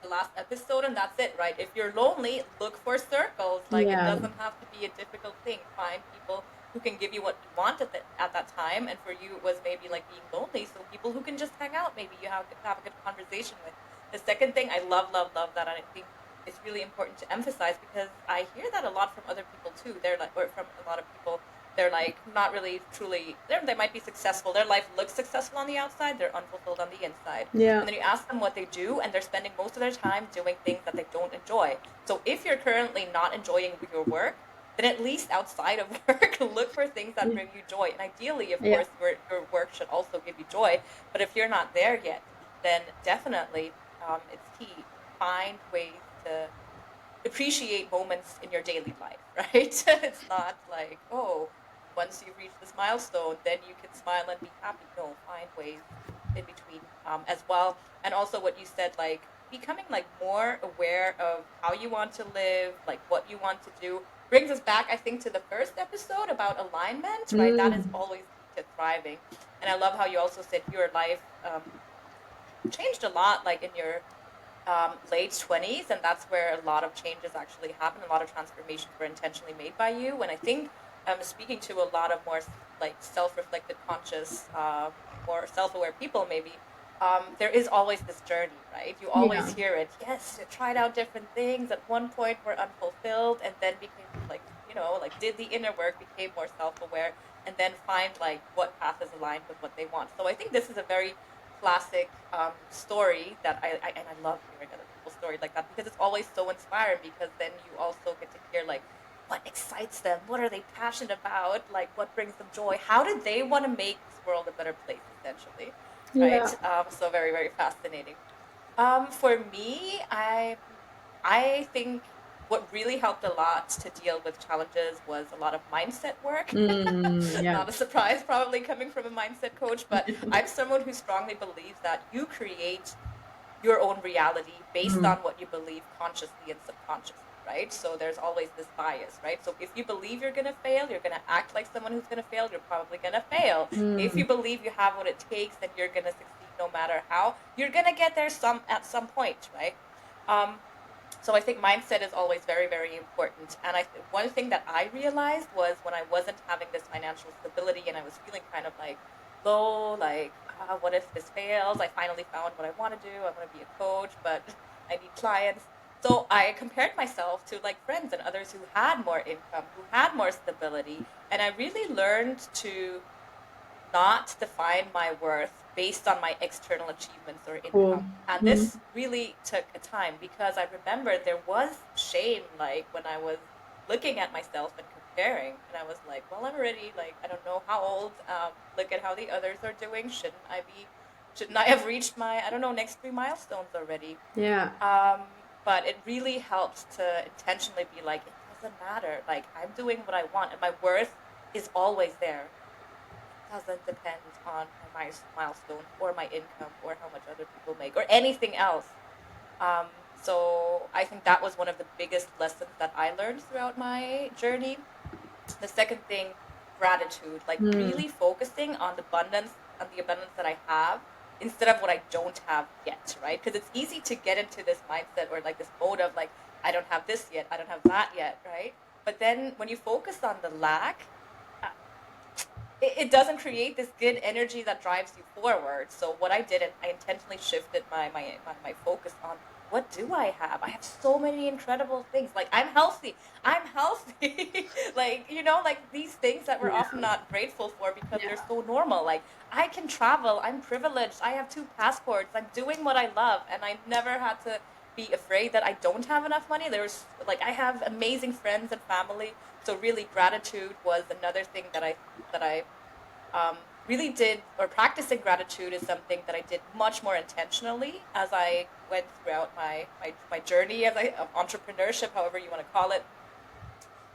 last episode, and that's it, right? If you're lonely, look for circles. Like, it yeah, doesn't have to be a difficult thing. Find people who can give you what you want at that time, and for you, it was maybe like being lonely, so people who can just hang out. Maybe you have a good conversation with. The second thing I love that, and I think it's really important to emphasize, because I hear that a lot from other people too. They're like, or from a lot of people, they're like not really truly. They might be successful. Their life looks successful on the outside. They're unfulfilled on the inside. yeah, And then you ask them what they do, and they're spending most of their time doing things that they don't enjoy. So if you're currently not enjoying your work, then at least outside of work, look for things that yeah, bring you joy. And ideally, of yeah, course, your work should also give you joy. But if you're not there yet, then definitely it's key. Find ways to appreciate moments in your daily life, right? It's not like, oh, once you reach this milestone, then you can smile and be happy. No, find ways in between as well. And also what you said, like becoming like more aware of how you want to live, like what you want to do, brings us back, I think, to the first episode about alignment, right? That is mm, always key to thriving. And I love how you also said your life changed a lot, like in your late 20s, and that's where a lot of changes actually happen. A lot of transformations were intentionally made by you. And I think speaking to a lot of more like self-reflected, conscious, more self-aware people, maybe there is always this journey, right? You always yeah, hear it. Yes, you tried out different things. At one point, were unfulfilled, and then became like like did the inner work, became more self-aware, and then find like what path is aligned with what they want. So I think this is a very classic story that and I love hearing other people's stories like that, because it's always so inspiring, because then you also get to hear like what excites them, what are they passionate about, like what brings them joy, how did they want to make this world a better place, essentially, right? yeah. So very fascinating. For me, I think what really helped a lot to deal with challenges was a lot of mindset work. Yeah. Not a surprise, probably coming from a mindset coach, but I'm someone who strongly believes that you create your own reality based Mm, on what you believe consciously and subconsciously, right? So there's always this bias, right? So if you believe you're going to fail, you're going to act like someone who's going to fail, you're probably going to fail. If mm, you believe you have what it takes, then you're going to succeed no matter how, you're going to get there at some point, right? Um, so I think mindset is always very important. And one thing that I realized was when I wasn't having this financial stability, and I was feeling kind of like low, like what if this fails? I finally found what I want to do. I want to be a coach, but I need clients. So I compared myself to like friends and others who had more income, who had more stability, and I really learned to not define my worth based on my external achievements or cool. income. And Mm, this really took a time, because I remember there was shame, like when I was looking at myself and comparing, and I was like, well, I'm already like, I don't know how old. Look at how the others are doing. Shouldn't I have reached my, I don't know, next 3 milestones already? yeah. Um, but it really helped to intentionally be like, it doesn't matter. Like, I'm doing what I want, and my worth is always there. Doesn't depend on my milestones or my income or how much other people make or anything else. So I think that was one of the biggest lessons that I learned throughout my journey. The second thing, gratitude, like Mm, really focusing on the abundance that I have instead of what I don't have yet, right? Because it's easy to get into this mindset or like this mode of like, I don't have this yet, I don't have that yet, right? But then when you focus on the lack, uh, it doesn't create this good energy that drives you forward. So what I did, and I intentionally shifted my focus on what do I have? I have so many incredible things. Like, I'm healthy. I'm healthy. Like, like these things that we're often Yeah. not grateful for because they're Yeah. so normal. Like, I can travel. I'm privileged. I have 2 passports. I'm doing what I love. And I never had to be afraid that I don't have enough money. There's like, I have amazing friends and family. So really gratitude was another thing that I really did, or practicing gratitude is something that I did much more intentionally as I went throughout my journey as of entrepreneurship, however you want to call it.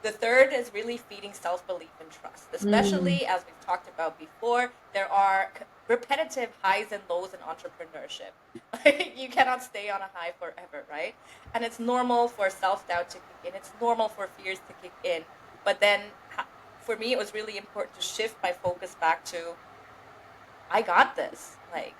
The third is really feeding self belief and trust, Mm. especially as we've talked about before. There are repetitive highs and lows in entrepreneurship. You cannot stay on a high forever, right? And it's normal for self doubt to kick in, it's normal for fears to kick in. But then for me, it was really important to shift my focus back to I got this. Like,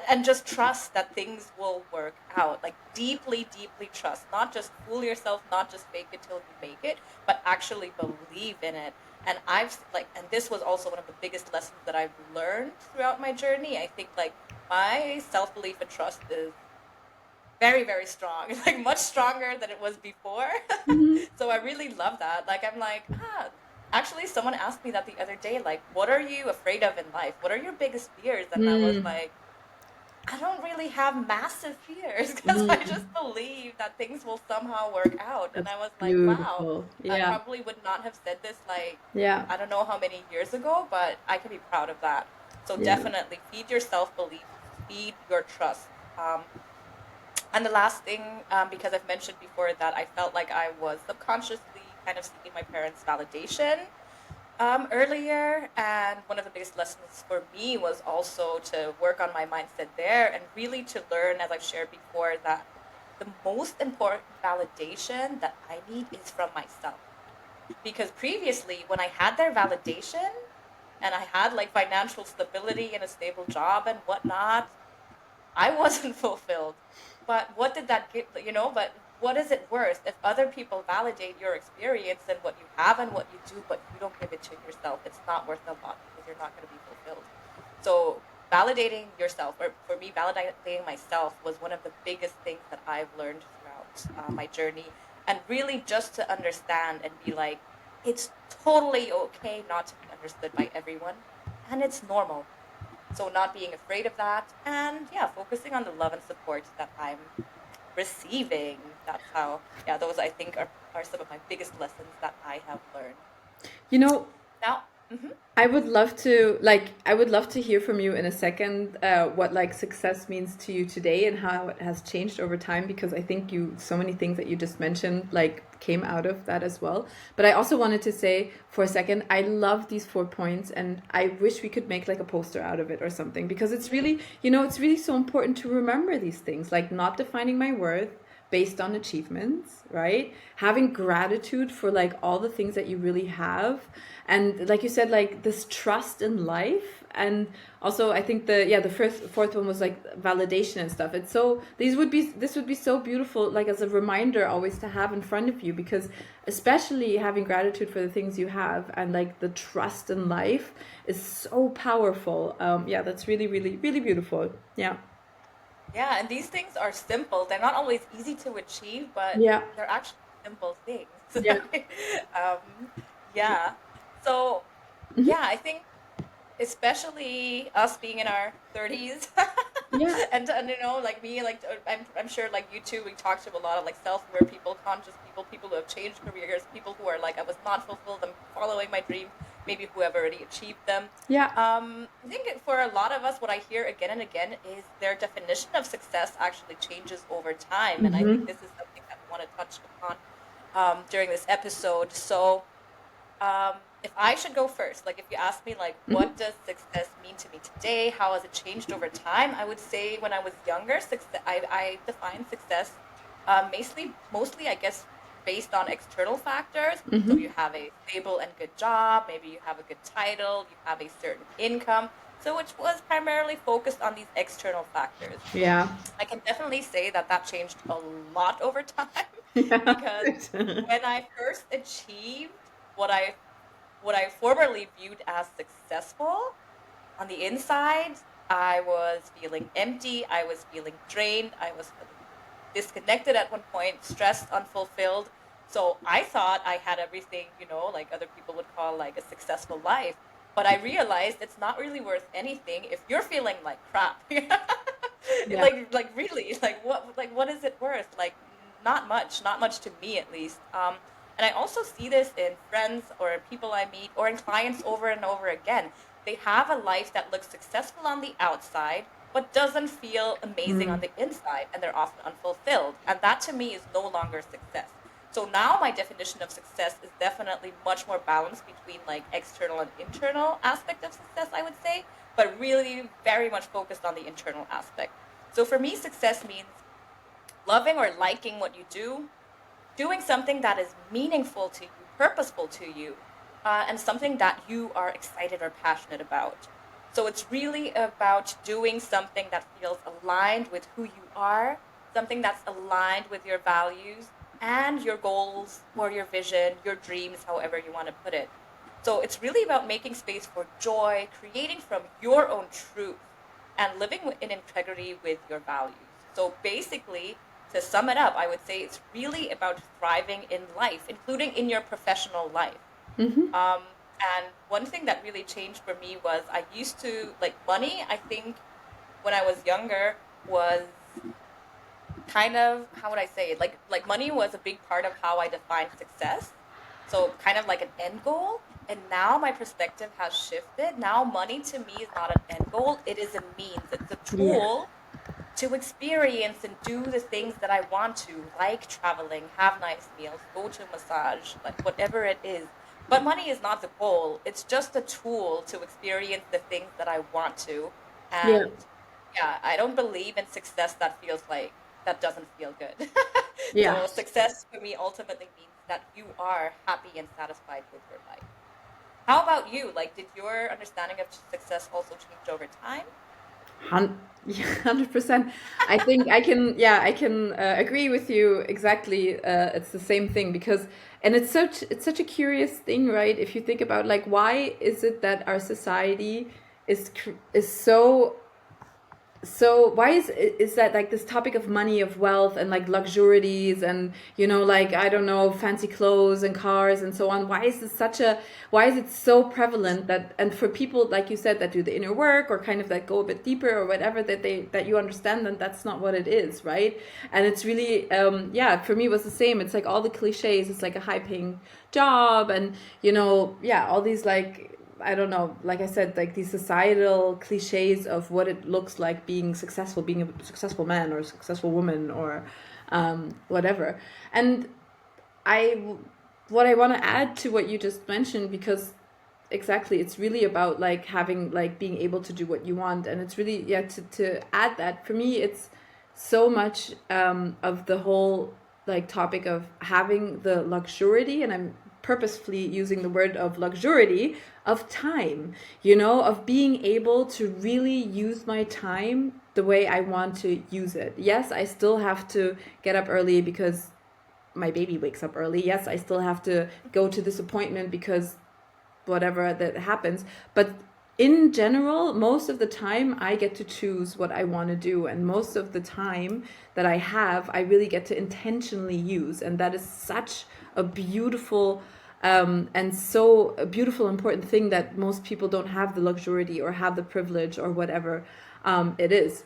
and just trust that things will work out. Like, deeply, deeply trust. Not just fool yourself, not just fake it till you make it, but actually believe in it. And and this was also one of the biggest lessons that I've learned throughout my journey. I think, like, my self belief and trust is very, very strong. It's like much stronger than it was before. Mhm. So I really love that. Like, I'm like, actually, someone asked me that the other day, like, what are you afraid of in life? What are your biggest fears? And I was Mm. like, I don't really have massive fears because I just Mm. believe that things will somehow work out. And That's I was like, wow, beautiful. I Yeah. probably would not have said this, like, Yeah. I don't know how many years ago, but I can be proud of that. So Yeah. definitely feed your self belief, feed your trust. And the last thing, because I've mentioned before that I felt like I was subconsciously kind of seeking my parents' validation earlier. And one of the biggest lessons for me was also to work on my mindset there and really to learn, as I've shared before, that the most important validation that I need is from myself. Because previously, when I had their validation and I had like financial stability and a stable job and whatnot, I wasn't fulfilled. But what did that get, but what is it worth if other people validate your experience and what you have and what you do, but you don't give it to yourself? It's not worth a lot because you're not going to be fulfilled. So, validating yourself, or for me, validating myself was one of the biggest things that I've learned throughout my journey. And really just to understand and be like, it's totally okay not to be understood by everyone, and it's normal. So not being afraid of that, and yeah, focusing on the love and support that I'm receiving. That's how, yeah, those I think are some of my biggest lessons that I have learned. You know, Now, hmm I would love to hear from you in a second, what like success means to you today and how it has changed over time, because I think so many things that you just mentioned like came out of that as well. But I also wanted to say for a second, I love these 4 points and I wish we could make like a poster out of it or something, because it's really, it's really so important to remember these things, like not defining my worth based on achievements, right? Having gratitude for like all the things that you really have. And like you said, like this trust in life. And also I think the fourth one was like validation and stuff. It's so this would be so beautiful, like as a reminder always to have in front of you, because especially having gratitude for the things you have and like the trust in life is so powerful. Yeah, that's really, really, really beautiful. Yeah. yeah, and these things are simple. They're not always easy to achieve, but Yeah. they're actually simple things. Yeah. Yeah. So, Hmm. yeah, I think especially us being in our 30s Yeah. and like me, like I'm sure like you too, we talked to a lot of like self-aware people, conscious people, people who have changed careers, people who are like, I was not fulfilled, I'm following my dreams, maybe who have already achieved them. Yeah. I think for a lot of us, what I hear again and again is their definition of success actually changes over time, and I think Hmm. this is something that we want to touch upon during this episode. So if I should go first, like if you ask me, like, Hmm. what does success mean to me today? How has it changed over time? I would say when I was younger, I defined success mostly, I guess, based on external factors. So Hmm. you have a stable and good job, maybe you have a good title, you have a certain income. So which was primarily focused on these external factors. Yeah. I can definitely say that that changed a lot over time Yeah. because when I first achieved what I formerly viewed as successful, on the inside, I was feeling empty, I was feeling drained, I was feeling disconnected at one point, stressed, unfulfilled. So I thought I had everything, like other people would call like a successful life. But I realized it's not really worth anything if you're feeling like crap. Yeah. Like really, what is it worth? Like not much to me at least. And I also see this in friends or in people I meet or in clients over and over again. They have a life that looks successful on the outside, but doesn't feel amazing on Mm. the inside, and they're often unfulfilled. And that to me is no longer success. So now my definition of success is definitely much more balanced between like external and internal aspect of success, I would say, but really very much focused on the internal aspect. So for me, success means loving or liking what you do, doing something that is meaningful to you, purposeful to you, and something that you are excited or passionate about. So it's really about doing something that feels aligned with who you are, something that's aligned with your values and your goals or your vision, your dreams, however you want to put it. So it's really about making space for joy, creating from your own truth, and living in integrity with your values. So basically, to sum it up, I would say it's really about thriving in life, including in your professional life. Hmm. Um, and one thing that really changed for me was I used to like money. I think when I was younger was kind of, how would I say it? Like money was a big part of how I defined success. So kind of like an end goal. And now my perspective has shifted. Now money to me is not an end goal. It is a means. It's a Yeah. tool to experience and do the things that I want to, like traveling, have nice meals, go to a massage, like whatever it is. But money is not the goal. It's just a tool to experience the things that I want to. Yeah. And yeah, I don't believe in success that feels like that doesn't feel good. Yeah. So success for me ultimately means that you are happy and satisfied with your life. How about you? Like, did your understanding of success also change over time? Yeah, 100%. I think I can, yeah, I can agree with you exactly. It's the same thing because, and it's such a curious thing, right? If you think about like, why is it that our society is so why is that like this topic of money, of wealth, and like luxurities, and like, I don't know, fancy clothes and cars and so on, why is it so prevalent that, and for people like you said that do the inner work or kind of that go a bit deeper or whatever, that you understand that that's not what it is, right? And it's really, yeah, for me it was the same. It's like all the cliches. It's like a high paying job, and yeah, all these, like, I don't know, like I said, like these societal cliches of what it looks like being successful, being a successful man or a successful woman, or whatever. And I, what I want to add to what you just mentioned, because exactly, it's really about like having, like, being able to do what you want. And it's really, yeah, to add that, for me it's so much of the whole like topic of having the luxury, and I'm purposefully using the word of luxury, of time, of being able to really use my time the way I want to use it. Yes, I still have to get up early because my baby wakes up early. Yes, I still have to go to this appointment because whatever that happens. But in general, most of the time, I get to choose what I want to do. And most of the time that I have, I really get to intentionally use. And that is such a beautiful and so a beautiful, important thing that most people don't have the luxury or have the privilege or whatever it is.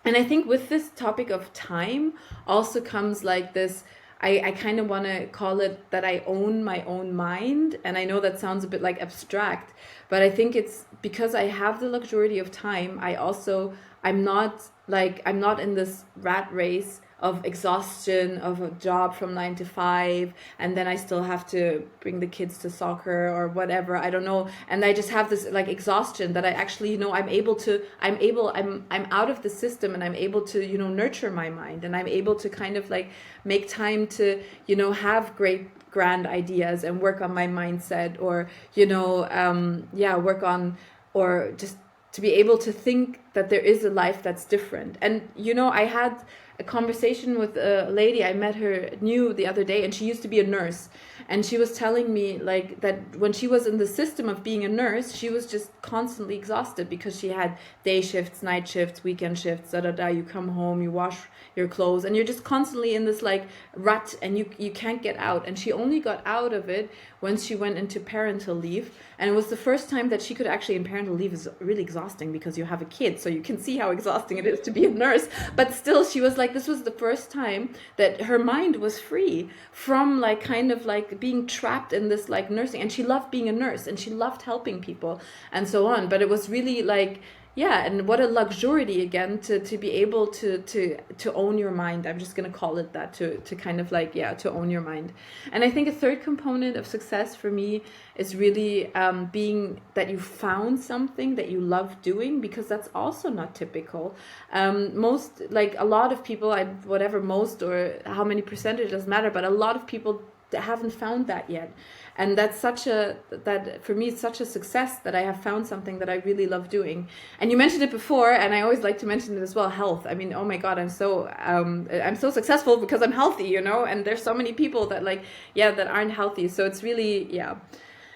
And I think with this topic of time also comes like this. I kind of want to call it that I own my own mind. And I know that sounds a bit like abstract, but I think it's because I have the luxury of time. I'm not in this rat race of exhaustion of a job from 9 to 5, and then I still have to bring the kids to soccer or whatever, I don't know, and I just have this like exhaustion that I actually, I'm out of the system, and I'm able to, nurture my mind, and I'm able to kind of like make time to, have great grand ideas and work on my mindset, or yeah, work on, or just to be able to think that there is a life that's different. And I had a conversation with a lady I met her new the other day, and she used to be a nurse, And she was telling me like that when she was in the system of being a nurse, she was just constantly exhausted because she had day shifts, night shifts, weekend shifts, da da da. You come home, you wash your clothes, and you're just constantly in this like rut, and you can't get out. And she only got out of it once she went into parental leave, and it was the first time that she could actually. In parental leave is really exhausting because you have a kid, so you can see how exhausting it is to be a nurse. But still, she was like, this was the first time that her mind was free from like kind of like being trapped in this like nursing. And she loved being a nurse, and she loved helping people and so on. But it was really like, yeah, and what a luxury again to be able to own your mind. I'm just gonna call it that, to kind of like, yeah, to own your mind. And I think a third component of success for me is really being that you found something that you love doing, because that's also not typical. Most, like a lot of people, I whatever most or how many percentage doesn't matter, but a lot of people haven't found that yet. And that's such a, that for me it's such a success that I have found something that I really love doing. And you mentioned it before, and I always like to mention it as well, health. I mean, oh my god, I'm so successful because I'm healthy, you know. And there's so many people that like, yeah, that aren't healthy, so it's really, yeah.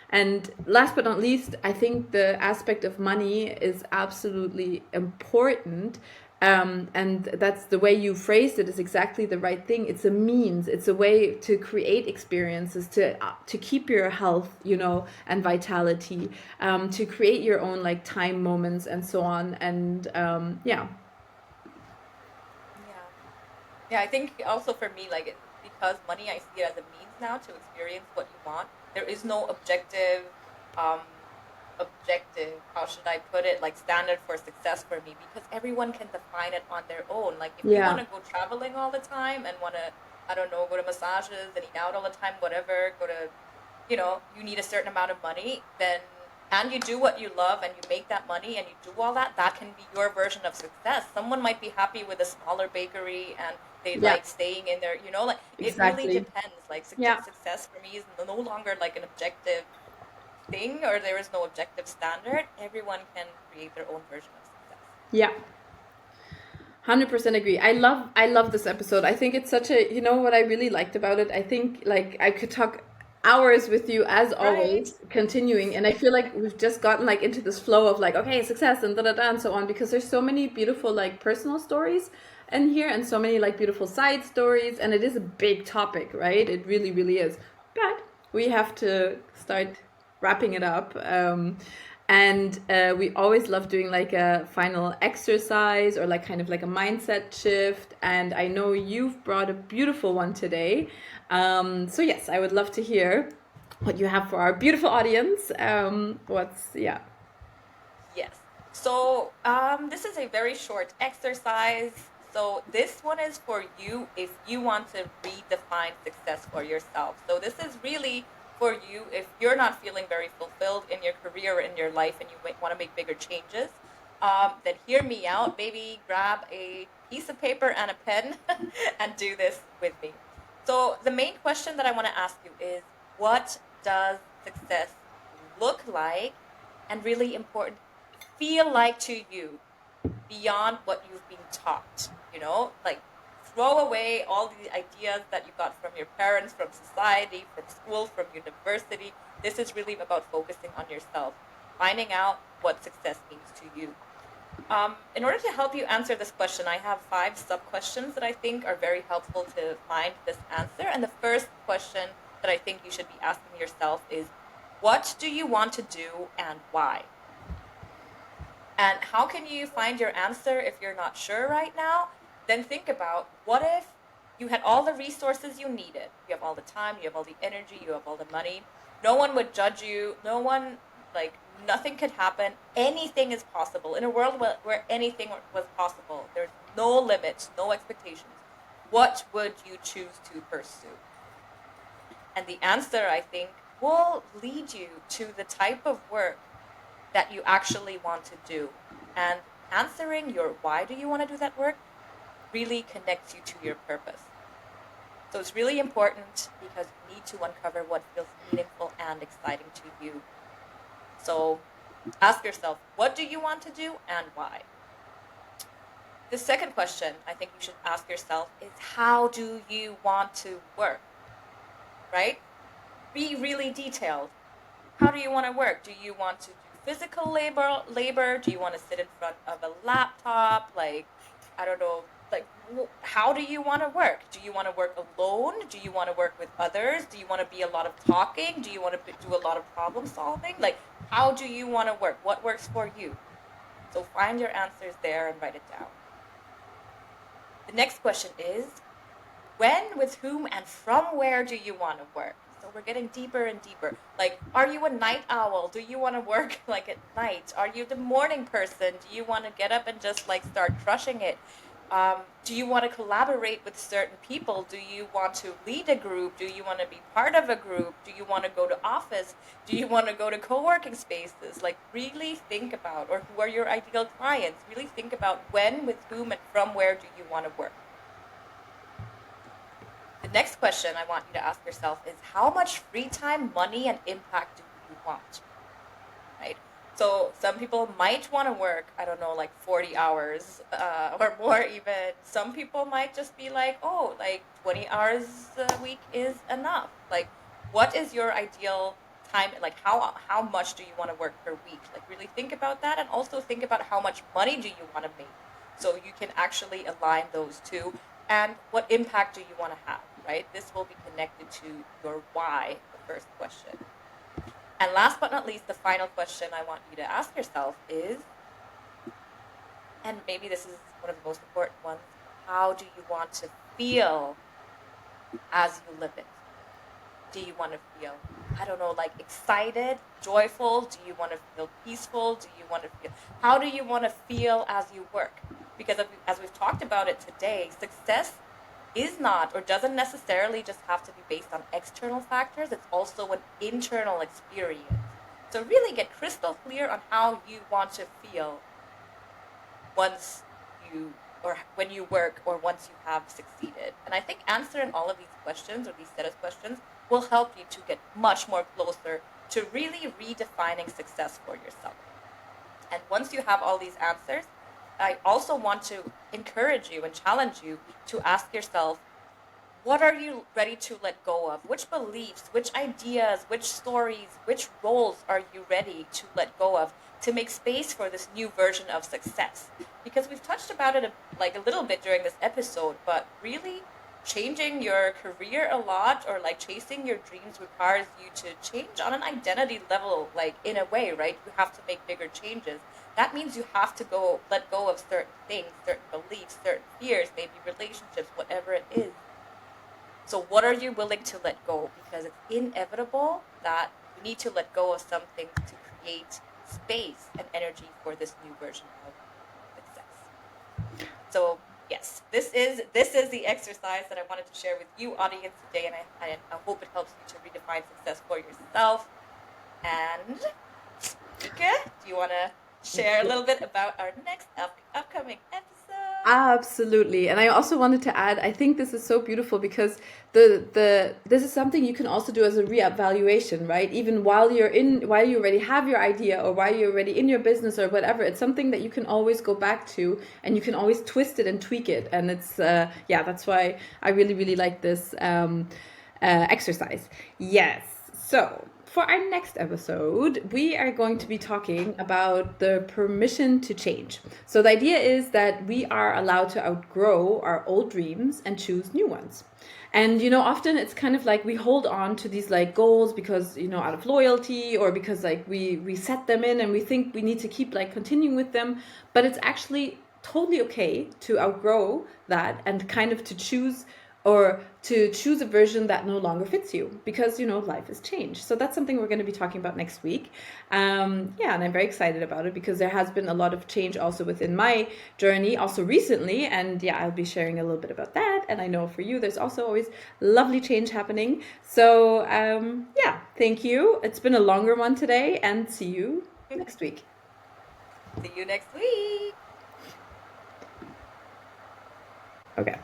And last but not least, I think the aspect of money is absolutely important. And that's the way you phrased it, is exactly the right thing. It's a means, it's a way to create experiences, to keep your health, you know, and vitality, to create your own like time moments and so on. And yeah. Yeah. Yeah, I think also for me, like, because money, I see it as a means now to experience what you want. There is no um, how should I put it, like standard for success for me, because everyone can define it on their own. Like, if you want Yeah. to go traveling all the time and want to, I don't know, go to massages and eat out all the time, whatever, go to, you need a certain amount of money, then, and you do what you love and you make that money and you do all that, that can be your version of success. Someone might be happy with a smaller bakery and they Yeah, like staying in there, like it really exactly. depends. Like Yeah. success for me is no longer like an objective thing, or there is no objective standard. Everyone can create their own version of success. Yeah. 100% agree. I love this episode. I think it's such a, you know what I really liked about it? I think like I could talk hours with you as Right. always, continuing, and I feel like we've just gotten like into this flow of like, okay, success and da da da and so on, because there's so many beautiful like personal stories in here, and so many like beautiful side stories, and it is a big topic, right? It really really is. But we have to start wrapping it up. And we always love doing like a final exercise or like kind of like a mindset shift. And I know you've brought a beautiful one today. So yes, I would love to hear what you have for our beautiful audience. Yeah. Yes. So, this is a very short exercise. So, this one is for you if you want to redefine success for yourself. So, this is really for you if you're not feeling very fulfilled in your career or in your life and you want to make bigger changes. Then hear me out. Maybe grab a piece of paper and a pen and do this with me. So, the main question that I want to ask you is, what does success look like? And really important, feel like to you beyond what you've been taught, like throw away all the ideas that you got from your parents, from society, from school, from university. This is really about focusing on yourself, finding out what success means to you. In order to help you answer this question, I have 5 sub questions that I think are very helpful to find this answer. And the first question that I think you should be asking yourself is, what do you want to do and why? And how can you find your answer if you're not sure right now? Then think about, what if you had all the resources you needed? You have all the time, you have all the energy, you have all the money. No one would judge you. No one, like, nothing could happen. Anything is possible. In a world where anything was possible, there's no limits, no expectations. What would you choose to pursue? And the answer, I think, will lead you to the type of work that you actually want to do. And answering your why do you want to do that work really connects you to your purpose. So it's really important because you need to uncover what feels meaningful and exciting to you. So ask yourself, what do you want to do and why? The second question I think you should ask yourself is, how do you want to work? Right? be really detailed. How do you want to work? Do you want to do physical labor? Do you want to sit in front of a laptop? Like, I don't know, like, how do you want to work? Do you want to work alone? Do you want to work with others? Do you want to be a lot of talking? Do you want to do a lot of problem solving? Like, how do you want to work? What works for you? So find your answers there and write it down. The next question is, when, with whom, and from where do you want to work? So we're getting deeper and deeper. Like, are you a night owl? Do you want to work like at night? Are you the morning person? Do you want to get up and just like start crushing it? Do you want to collaborate with certain people? Do you want to lead a group? Do you want to be part of a group? Do you want to go to office? Do you want to go to co-working spaces? Like, really think about, or who are your ideal clients? Really think about when, with whom, and from where do you want to work? The next question I want you to ask yourself is, how much free time, money, and impact do you want? Right? So some people might want to work, I don't know, like 40 hours or more even. Some people might just be like, oh, like 20 hours a week is enough. Like, what is your ideal time? Like, how much do you want to work per week? Like, really think about that, and also think about how much money do you want to make, so you can actually align those two. And what impact do you want to have, right? This will be connected to your why, the first question. And last but not least, the final question I want you to ask yourself is, and maybe this is one of the most important ones, how do you want to feel as you live it? Do you want to feel, I don't know, like excited, joyful? Do you want to feel peaceful? Do you want to feel, how do you want to feel as you work? Because as we've talked about it today, success is not, or doesn't necessarily just have to be based on external factors. It's also an internal experience. So really get crystal clear on how you want to feel once you, or when you work, or once you have succeeded. And I think answering all of these questions, or these set of questions, will help you to get much more closer to really redefining success for yourself. And once you have all these answers, I also want to encourage you and challenge you to ask yourself, what are you ready to let go of? Which beliefs, which ideas, which stories, which roles are you ready to let go of to make space for this new version of success? Because we've touched about it like a little bit during this episode, but really changing your career a lot, or like chasing your dreams, requires you to change on an identity level, like in a way, right? You have to make bigger changes. That means you have to let go of certain things, certain beliefs, certain fears, maybe relationships, whatever it is. So what are you willing to let go? Because it's inevitable that you need to let go of something to create space and energy for this new version of success. So yes, this is the exercise that I wanted to share with you, audience, today, and I hope it helps you to redefine success for yourself. And Mieke, do you want to share a little bit about our next upcoming episode? Absolutely. And I also wanted to add, I think this is so beautiful because the this is something you can also do as a reevaluation, right? Even while while you already have your idea, or while you're already in your business or whatever, it's something that you can always go back to, and you can always twist it and tweak it. And it's yeah, that's why I really, really like this exercise. Yes. So for our next episode, we are going to be talking about the permission to change. So the idea is that we are allowed to outgrow our old dreams and choose new ones. And often it's kind of like we hold on to these like goals because out of loyalty, or because like we set them in and we think we need to keep like continuing with them, but it's actually totally okay to outgrow that and kind of to choose a version that no longer fits you, because life has changed. So that's something we're going to be talking about next week. Yeah, and I'm very excited about it because there has been a lot of change also within my journey also recently, and yeah, I'll be sharing a little bit about that. And I know for you there's also always lovely change happening. So yeah, thank you. It's been a longer one today, and see you next week. See you next week. Okay.